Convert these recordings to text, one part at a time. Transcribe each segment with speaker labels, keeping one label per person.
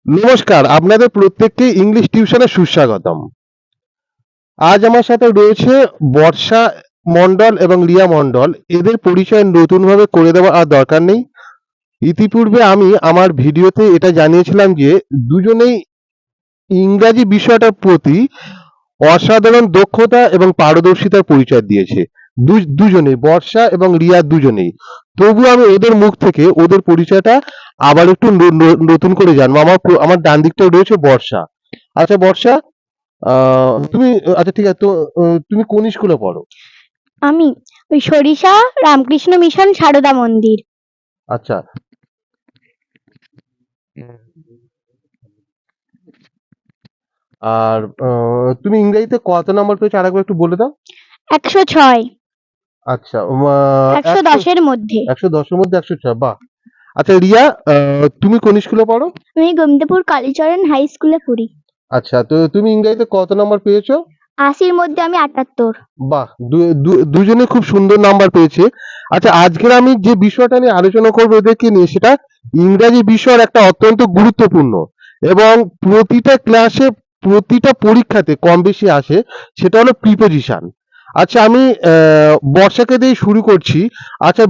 Speaker 1: নমস্কার, আপনাদের প্রত্যেককে ইংলিশ টিউশনে সুস্বাগতম। আজ আমার সাথে রয়েছে বর্ষা মণ্ডল এবং রিয়া মণ্ডল। এদের পরিচয় নতুনভাবে করে দেওয়ার আর দরকার নেই। ইতিপূর্বে আমি আমার ভিডিওতে এটা জানিয়েছিলাম যে দুজনেই ইংরাজি বিষয়টার প্রতি অসাধারণ দক্ষতা এবং পারদর্শিতার পরিচয় দিয়েছে। দুজনেই, বর্ষা এবং রিয়া দুজনেই। তবু আমি ওদের মুখ থেকে ওদের পরিচয়টা আবার একটু নতুন করে জানবো। আমার ডান দিকটায় রয়েছে বর্ষা। আচ্ছা বর্ষা, তুমি, আচ্ছা ঠিক আছে, তো তুমি কোন স্কুলে পড়ো?
Speaker 2: আমি ওই সরিষা রামকৃষ্ণ মিশন সারদা মন্দির।
Speaker 1: আচ্ছা, আর তুমি ইংরেজিতে কত নাম্বার পেয়েছো আরেকবার একটু বলে দাও।
Speaker 2: 106।
Speaker 1: আচ্ছা,
Speaker 2: 110-এর মধ্যে।
Speaker 1: 110-এর মধ্যে 106, বাহ। আচ্ছা রিয়া, তুমি কোন স্কুলে পড়ো?
Speaker 2: আমি গোবিন্দপুর কালীচরণ হাই স্কুলে পড়ি।
Speaker 1: আচ্ছা, তো তুমি ইংরেজিতে কত নাম্বার পেয়েছো?
Speaker 2: 80-র মধ্যে আমি 78।
Speaker 1: বাহ, দুজনে খুব সুন্দর নাম্বার পেয়েছে। আচ্ছা, আজকের আমি যে বিষয়টা নিয়ে আলোচনা করবো এদেরকে নিয়ে, সেটা ইংরাজি বিষয়ের একটা অত্যন্ত গুরুত্বপূর্ণ এবং প্রতিটা ক্লাসে, প্রতিটা পরীক্ষাতে কম বেশি আসে, সেটা হলো প্রিপোজিশন। আচ্ছা, আমি বর্ষাকে দিয়ে শুরু করছি। আচ্ছা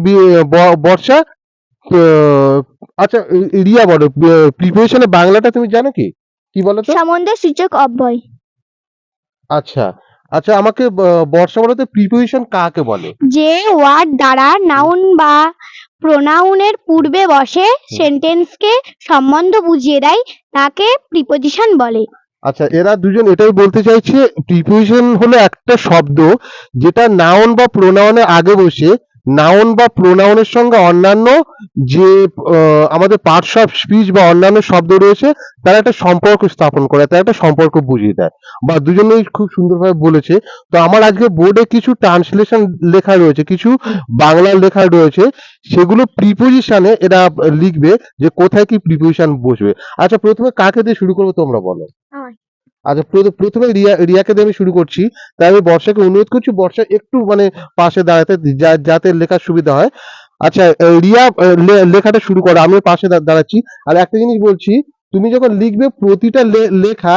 Speaker 1: বর্ষা, আহ, আচ্ছা রিয়া বলো, প্রিপোজিশনের বাংলাটা তুমি জানো কি? কি বলো তো?
Speaker 2: সম্বন্ধে সূচক অব্যয়।
Speaker 1: আচ্ছা, আচ্ছা আমাকে বর্ষা বলো তো, প্রিপোজিশন কাকে বলে?
Speaker 2: যে ওয়ার্ড দ্বারা নাউন বা প্রোনাউনের পূর্বে বসে সেন্টেন্সকে সম্বন্ধ বুঝিয়ে দেয় তাকে প্রিপোজিশন বলে।
Speaker 1: আচ্ছা, এরা দুজন এটাই বলতে চাইছে, প্রিপোজিশন হলো একটা শব্দ যেটা নাউন বা প্রোনাউনের আগে বসে নাউন বা প্রোনাউনের সঙ্গে অন্যান্য যে আমাদের পার্টস অফ স্পিচ বা অন্যান্য শব্দ রয়েছে তারা একটা সম্পর্ক স্থাপন করে, তারা একটা সম্পর্ক বুঝিয়ে দেয়। বা দুজনেই খুব সুন্দরভাবে বলেছে। তো আমার আজকে বোর্ডে কিছু ট্রান্সলেশন লেখা রয়েছে, কিছু বাংলা লেখা রয়েছে, সেগুলো প্রিপোজিশনে এরা লিখবে যে কোথায় কি প্রিপোজিশন বসবে। আচ্ছা, প্রথমে কাকে দিয়ে শুরু করবো তোমরা বলো। আচ্ছা, প্রথমে রিয়াকে দিয়ে আমি শুরু করছি। তাই আমি বর্ষাকে অনুরোধ করছি, বর্ষা একটু মানে পাশে দাঁড়াতে, যাতে লেখার সুবিধা হয়। আচ্ছা, রিয়া, লেখাটা শুরু করো, আমি পাশে দাঁড়াচ্ছি। আর একটা জিনিস বলছি, তুমি যখন লিখবে প্রতিটা লেখা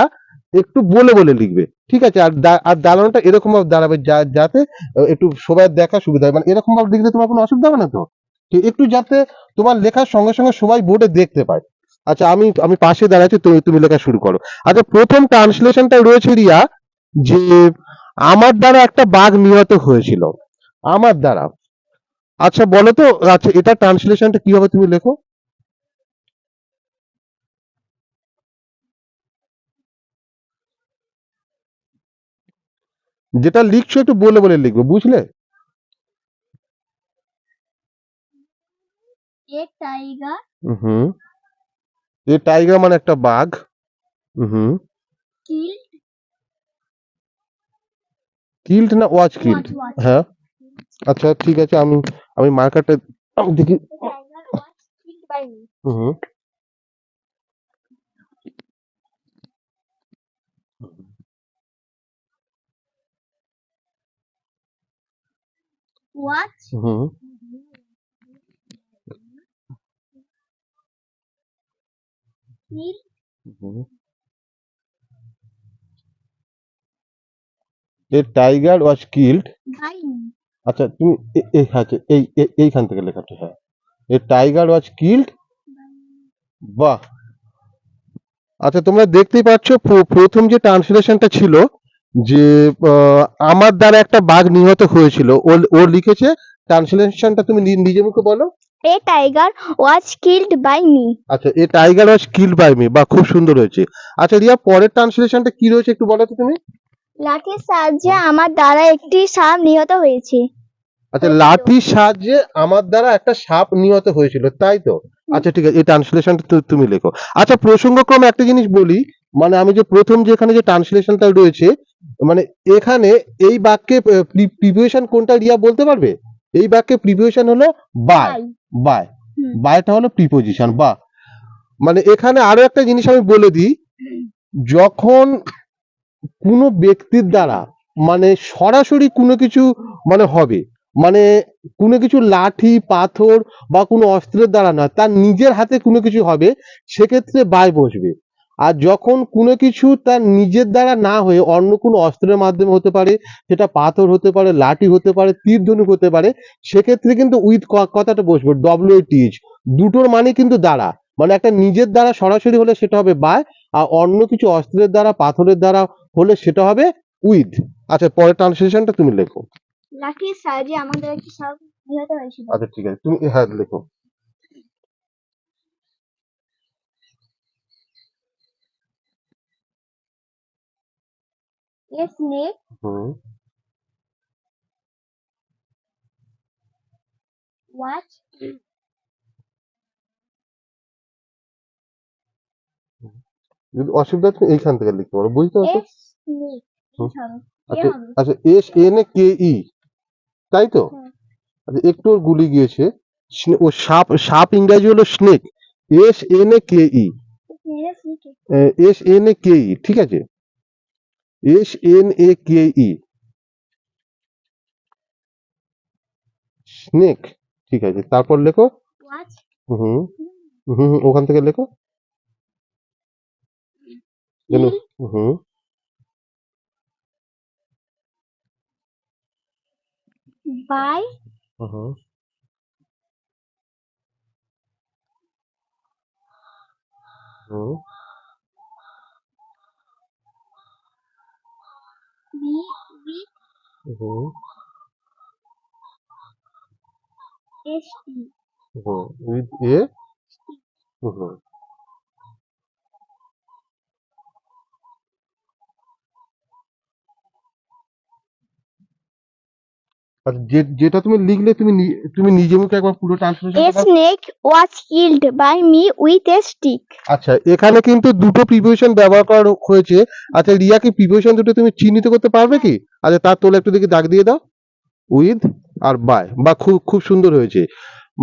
Speaker 1: একটু বলে বলে লিখবে, ঠিক আছে? আর দাঁড়ানোটা এরকম ভাবে দাঁড়াবে যাতে একটু সবাই দেখা সুবিধা হয়, মানে এরকম ভাবে লিখলে তোমার কোনো অসুবিধা হবে না তো? একটু যাতে তোমার লেখার সঙ্গে সঙ্গে সবাই বোর্ডে দেখতে পায়। আচ্ছা, আমি আমি পাশে দাঁড়াচ্ছি, তুমি লেখা শুরু করো। আচ্ছা, প্রথম ট্রান্সলেশনটা রয়েছে রিয়া, যে আমার দ্বারা একটা বাঘ নিহত হয়েছিল। আমার দ্বারা, আচ্ছা বলো তো, আচ্ছা এটা ট্রান্সলেশনটা কিভাবে তুমি লেখো? যেটা লিখছো একটু বলে বলে লিখবে, বুঝলে? হুম। এ টাইগার মানে একটা বাঘ। হুম। কিল্ড না ওয়াচ কিল্ড? হ্যাঁ। আচ্ছা ঠিক আছে, আমি আমি মার্কারটা আমি দেখি। হুম। হুম। হুম। A tiger was killed. আচ্ছা তুমি আচ্ছা এইখান থেকে লেখাটা, হ্যাঁ। A tiger was killed. বাহ। আচ্ছা, তোমরা দেখতেই পাচ্ছ প্রথম যে ট্রান্সলেশনটা ছিল, যে আহ, আমার দ্বারা একটা বাঘ নিহত হয়েছিল, ও লিখেছে। ট্রান্সলেশনটা তুমি নিজে মুখে বলো।
Speaker 2: A tiger was killed by me.
Speaker 1: আচ্ছা, a tiger was killed by me, বা খুব সুন্দর হয়েছে। আচ্ছা রিয়া, পরের ট্রান্সলেশনটা কি রয়েছে একটু বলো তো তুমি।
Speaker 2: লাঠির সাহায্যে আমার দ্বারা একটি সাপ নিহত হয়েছে।
Speaker 1: আচ্ছা, লাঠির সাহায্যে আমার দ্বারা একটা সাপ নিহত হয়েছিল, তাই তো? আচ্ছা ঠিক আছে, এই ট্রান্সলেশনটা তুমি লেখো। আচ্ছা, প্রসঙ্গক্রমে একটা জিনিস বলি, মানে আমি যে প্রথম যে এখানে যে ট্রান্সলেশনটা রয়েছে, মানে এখানে এই বাক্যে প্রিপোজিশন কোনটা রিয়া বলতে পারবে? এই বাক্যে প্রিপোজিশন হলো বাই। বাই, বাইটা হলো প্রিপোজিশন, বা মানে এখানে আরো একটা জিনিস আমি বলে দিই, যখন কোনো ব্যক্তির দ্বারা মানে সরাসরি কোনো কিছু মানে হবে, মানে কোনো কিছু লাঠি পাথর বা কোনো অস্ত্রের দ্বারা নয়, তার নিজের হাতে কোনো কিছু হবে, সেক্ষেত্রে বাই বসবে। আর যখন কোনো কিছু তার নিজের দ্বারা না হয়ে অন্য কোনো অস্ত্রের মাধ্যমে হতে পারে, সেটা পাথর হতে পারে, লাঠি হতে পারে, তীর ধনুক হতে পারে, সেক্ষেত্রে কিন্তু উইথ কথাটা বসবে, WITH। দুটোর মানে কিন্তু দ্বারা, মানে একটা নিজের দ্বারা সরাসরি হলে সেটা হবে বাই, আর অন্য কিছু অস্ত্রের দ্বারা পাথরের দ্বারা হলে সেটা হবে উইথ। আচ্ছা, পরের ট্রান্সলেশনটা তুমি লেখো।
Speaker 2: লাঠির সাহায্যে আমাদের একটি সাপ নিহত হয়েছিল।
Speaker 1: আচ্ছা ঠিক আছে, তুমি হ্যাঁ লেখো।
Speaker 2: A snake
Speaker 1: হুম
Speaker 2: was
Speaker 1: যদি অসুবিধা তুমি এইখান থেকে লিখতে পারো, বুঝতে
Speaker 2: a
Speaker 1: পারছো?
Speaker 2: snake
Speaker 1: হুম।
Speaker 2: ধরো কে
Speaker 1: আচ্ছা
Speaker 2: হবে?
Speaker 1: আচ্ছা, SNAKE, তাই তো?
Speaker 2: হ্যাঁ।
Speaker 1: আচ্ছা, একটু ওর গুলি গিয়েছে। ও সাপ, সাপ ইংরাজি হলো স্নেক, SNAKE, SNAKE, ঠিক আছে, SNAKE, স্নেক, ঠিক আছে, তারপর লেখো।
Speaker 2: was
Speaker 1: হুম হুম, ওখান থেকে লেখো যেন।
Speaker 2: killed
Speaker 1: hmm
Speaker 2: by
Speaker 1: hmm hmm
Speaker 2: with
Speaker 1: hmm
Speaker 2: ST
Speaker 1: hmm, with a, hmm. আর যেটা তুমি লিখলে, তুমি নিজে মুখে একবার পুরো
Speaker 2: A
Speaker 1: ট্রান্সলেশনটা দাও।
Speaker 2: snake was killed by me with a stick.
Speaker 1: আচ্ছা, এখানে কিন্তু দুটো প্রিপোজিশন ব্যবহার করা হয়েছে। আচ্ছা রিয়া, কি প্রিপোজিশন দুটো তুমি চিহ্নিত করতে পারবে কি? আচ্ছা, তার তোলে একটু দেখি, দাগ দিয়ে দাও, উইথ আর বাই, বা খুব খুব সুন্দর হয়েছে।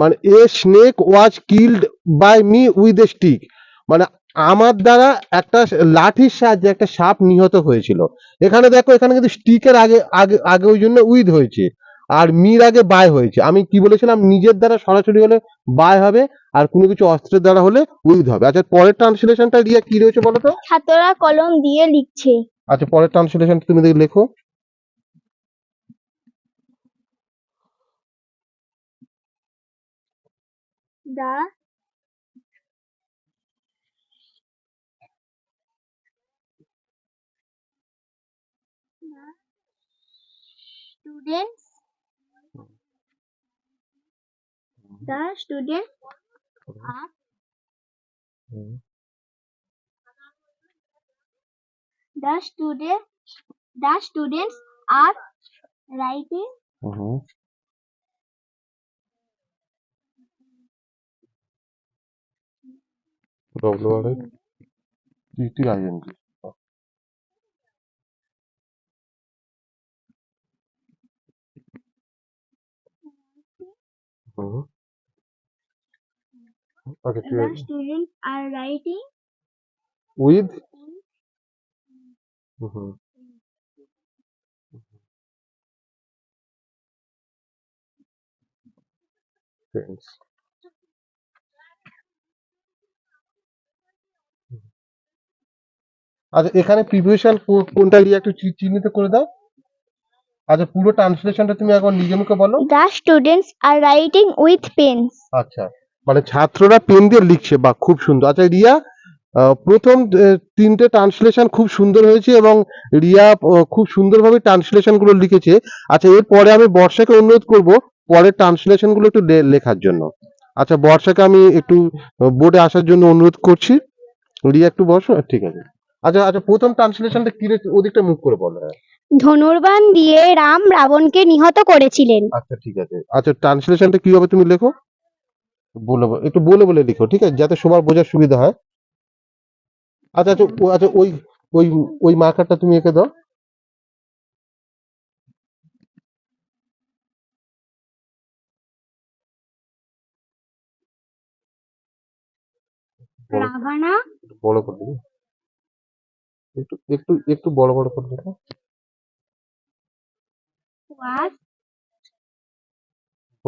Speaker 1: মানে a snake was killed by me with a stick, মানে আমার দ্বারা একটা লাঠির সাহায্যে একটা সাপ নিহত হয়েছিল। এখানে দেখো, এখানে কিন্তু স্টিকের আগে আগে আগে ওই জন্য উইথ হয়েছে, আর মির আগে বাই হয়েছে। আমি কি বলেছিলাম, নিজের দ্বারা সরাসরি হলে বাই হবে, আর কোনো কিছু অস্ত্রের দ্বারা হলে উইথ হবে। আচ্ছা, পরের ট্রান্সলেশনটা রিয়া কি রয়েছে বলো তো?
Speaker 2: ছাত্ররা কলম দিয়ে লিখছে।
Speaker 1: আচ্ছা, পরের ট্রান্সলেশন তুমি দেখি লেখো।
Speaker 2: The students the students are the students are writing
Speaker 1: hmm, WRITING। হুম, ওকে ঠিক
Speaker 2: the
Speaker 1: আছে,
Speaker 2: students are writing
Speaker 1: with.
Speaker 2: in
Speaker 1: hmm, friends. আচ্ছা, এখানে প্রিভিশন কোনটা রিয়া একটু চিহ্নিত করে দাও। আচ্ছা, পুরো ট্রান্সলেশনটা তুমি একবার নিজে মুখে বলো।
Speaker 2: the students are writing with pens.
Speaker 1: আচ্ছা, মানে ছাত্ররা পেন দিয়ে লিখছে, বা খুব সুন্দর। আচ্ছা রিয়া, প্রথম তিনটে ট্রান্সলেশন খুব সুন্দর হয়েছে, এবং রিয়া খুব সুন্দরভাবে ট্রান্সলেশন গুলো লিখেছে। আচ্ছা, এরপরে আমি বর্ষাকে অনুরোধ করব পরের ট্রান্সলেশন গুলো একটু লেখার জন্য। আচ্ছা, বর্ষাকে আমি একটু বোর্ডে আসার জন্য অনুরোধ করছি। রিয়া একটু বসো, ঠিক আছে। আচ্ছা আচ্ছা, প্রথম ট্রান্সলেশনটা কি রয়েছে ওদিকটা মুখ করে বলো। হ্যাঁ।
Speaker 2: ধনুর্বাণ দিয়ে রাম রাবণকে নিহত করেছিলেন।
Speaker 1: আচ্ছা ঠিক আছে, আচ্ছা ট্রান্সলেশনটা কি হবে তুমি লেখো, একটু বলে বলে লিখো, ঠিক আছে, যাতে সবার বোঝার সুবিধা হয়। আচ্ছা আচ্ছা, আচ্ছা ওই ওই ওই মার্কারটা তুমি এঁকে দাও। বড়,
Speaker 2: রাভানা
Speaker 1: একটু বড় করে দিবি, একটু একটু একটু বড় বড় করে দিবি।
Speaker 2: was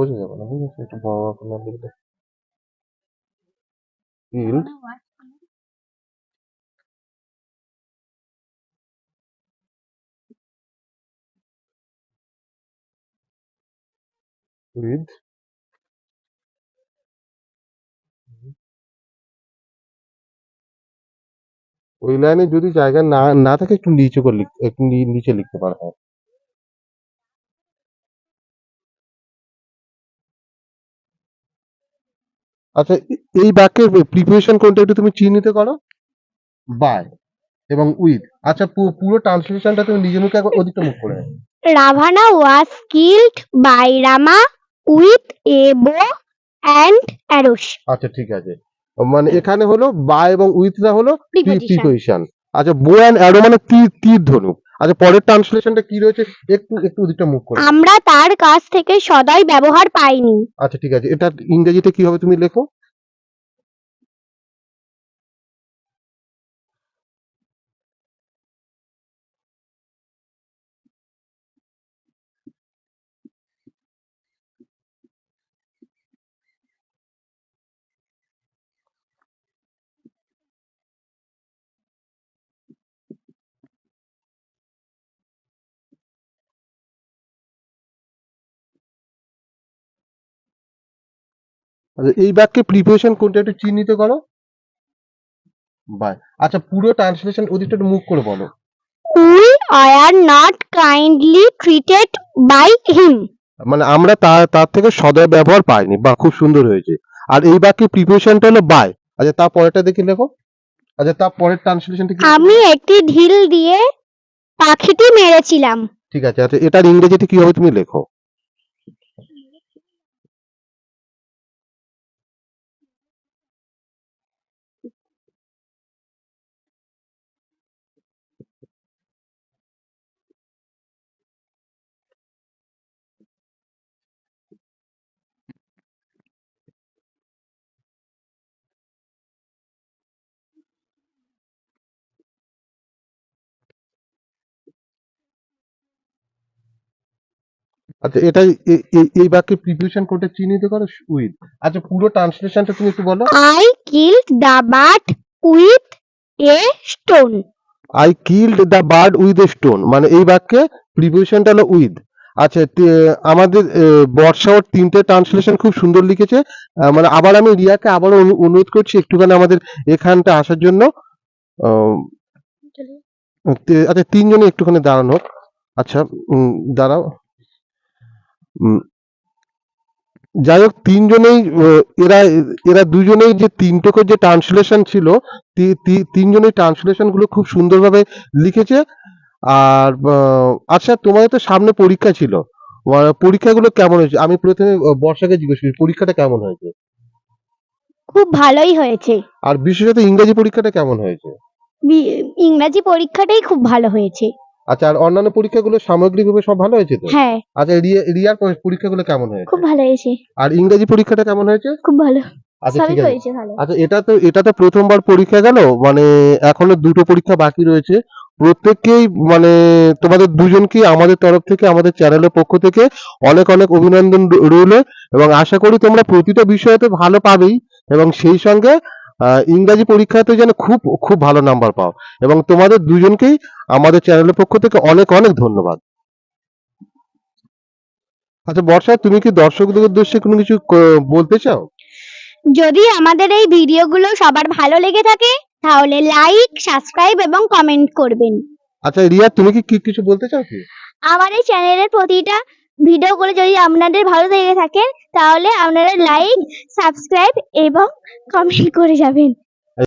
Speaker 1: বোঝা যাবে না, বুঝেছো? একটু বড় করে না লিখলে। Killed with ওই লাইনে যদি জায়গা না না থাকে একটু নিচে করে লিখতে, একটু নিচে লিখতে পারো। হ্যাঁ। আচ্ছা, এই বাক্যের প্রিপোজিশন কোনটা একটু তুমি চিহ্নিত করো। বাই এবং উইথ। আচ্ছা, পুরো ট্রান্সলেশনটা তুমি নিজের মুখে একবার ওদিকটা মুখ করে নাও।
Speaker 2: Ravana was killed by Rama with a bow and arrows.
Speaker 1: আচ্ছা, ঠিক আছে। মানে এখানে হলো বাই এবং উইথটা হলো
Speaker 2: Preposition.
Speaker 1: প্রিপোজিশন। আচ্ছা, বো অ্যান্ড অ্যারো মানে তীর ধনুক। আচ্ছা, পরের ট্রান্সলেশনটা কি রয়েছে একটু একটু ওদিকটা মুখ করে।
Speaker 2: আমরা তার কাছ থেকে সদয় ব্যবহার পাইনি।
Speaker 1: আচ্ছা, ঠিক আছে। এটা ইংরেজিতে কি হবে তুমি লেখো। আচ্ছা, এই বাক্যে প্রিপোজিশন কোনটা একটু চিহ্নিত করো। বাই। আচ্ছা, পুরো ট্রান্সলেশন ওদিকটা একটু মুখ করে বলো।
Speaker 2: We are not kindly treated by him.
Speaker 1: মানে আমরা তার থেকে সদয় ব্যবহার পাইনি। বা খুব সুন্দর হয়েছে। আর এই বাক্যে প্রিপোজিশনটা হলো বাই। আচ্ছা, তার পরেরটা দেখে লেখো। আচ্ছা, তার পরের ট্রান্সলেশনটা কি?
Speaker 2: আমি একটি ঢিল দিয়ে পাখিটি মেরেছিলাম।
Speaker 1: ঠিক আছে। আচ্ছা, এটার ইংরেজিতে কি হবে তুমি লেখো। আচ্ছা, এটা এই বাক্যে প্রিপোজিশন কোনটা চিহ্নিত করো। উইথ। আচ্ছা, পুরো ট্রান্সলেশনটা তুমি একটু বলো।
Speaker 2: I killed the bird with a stone.
Speaker 1: I killed the bird with a stone. মানে এই বাক্যে প্রিপোজিশনটা হলো উইথ। আচ্ছা, আমাদের বর্ষা ওর তিনটে ট্রান্সলেশন খুব সুন্দর লিখেছে। মানে আবার আমি রিয়াকে আবারও অনুরোধ করছি একটুখানি আমাদের এখানটা আসার জন্য। আহ, আচ্ছা, তিনজনে একটুখানি দাঁড়ানো হোক। আচ্ছা, দাঁড়াও। যাই হোক, তিনজনেই এরা এরা দুজনেই যে তিনটকের যে ট্রান্সলেশন ছিল, তিনজনেই ট্রান্সলেশন গুলো খুব সুন্দরভাবে লিখেছে। আর আচ্ছা, তোমাদের তো সামনে পরীক্ষা ছিল। পরীক্ষাগুলো কেমন হয়েছে? আমি প্রথমে বর্ষাকে জিজ্ঞেস করি, পরীক্ষাটা কেমন হয়েছে?
Speaker 2: খুব ভালোই হয়েছে।
Speaker 1: আর বিশেষত ইংরেজি পরীক্ষাটা কেমন হয়েছে?
Speaker 2: ইংরেজি পরীক্ষাটাই খুব ভালো হয়েছে।
Speaker 1: আচ্ছা, আর অন্যান্য পরীক্ষাগুলো সামগ্রিকভাবে সব ভালো হয়েছে তো?
Speaker 2: হ্যাঁ।
Speaker 1: আচ্ছা, রিয়ার পরীক্ষাগুলো কেমন হয়েছে?
Speaker 2: খুব ভালো হয়েছে।
Speaker 1: আর ইংরেজি পরীক্ষাটা কেমন হয়েছে?
Speaker 2: খুব ভালো।
Speaker 1: আচ্ছা,
Speaker 2: সবই
Speaker 1: ঠিক আছে।
Speaker 2: হয়েছে ভালো।
Speaker 1: আচ্ছা, এটা তো প্রথমবার পরীক্ষা গেল। মানে এখনো দুটো পরীক্ষা বাকি রয়েছে। প্রত্যেককেই মানে তোমাদের দুজনকেই আমাদের তরফ থেকে, আমাদের চ্যানেলের পক্ষ থেকে অনেক অনেক অভিনন্দন রইল। এবং আশা করি তোমরা প্রতিটা বিষয়তে ভালো পাবেই। এবং সেই সঙ্গে ইংরাজি পরীক্ষাতে যেন খুব খুব ভালো নাম্বার পাও। এবং তোমাদের দুজনকেই আমাদের চ্যানেলের পক্ষ থেকে অনেক অনেক ধন্যবাদ। আচ্ছা, বর্ষা, তুমি কি দর্শকদের উদ্দেশ্যে কোনো কিছু বলতে চাও?
Speaker 2: যদি আমাদের এই ভিডিওগুলো সবার ভালো লেগে থাকে তাহলে লাইক, সাবস্ক্রাইব এবং কমেন্ট করবেন।
Speaker 1: আচ্ছা, রিয়া, তুমি কি কিছু বলতে চাও কি?
Speaker 2: আমার এই চ্যানেলের প্রতিটা ভিডিওগুলো যদি আপনাদের ভালো লেগে থাকে তাহলে আপনারা লাইক, সাবস্ক্রাইব এবং কমেন্ট করে যাবেন।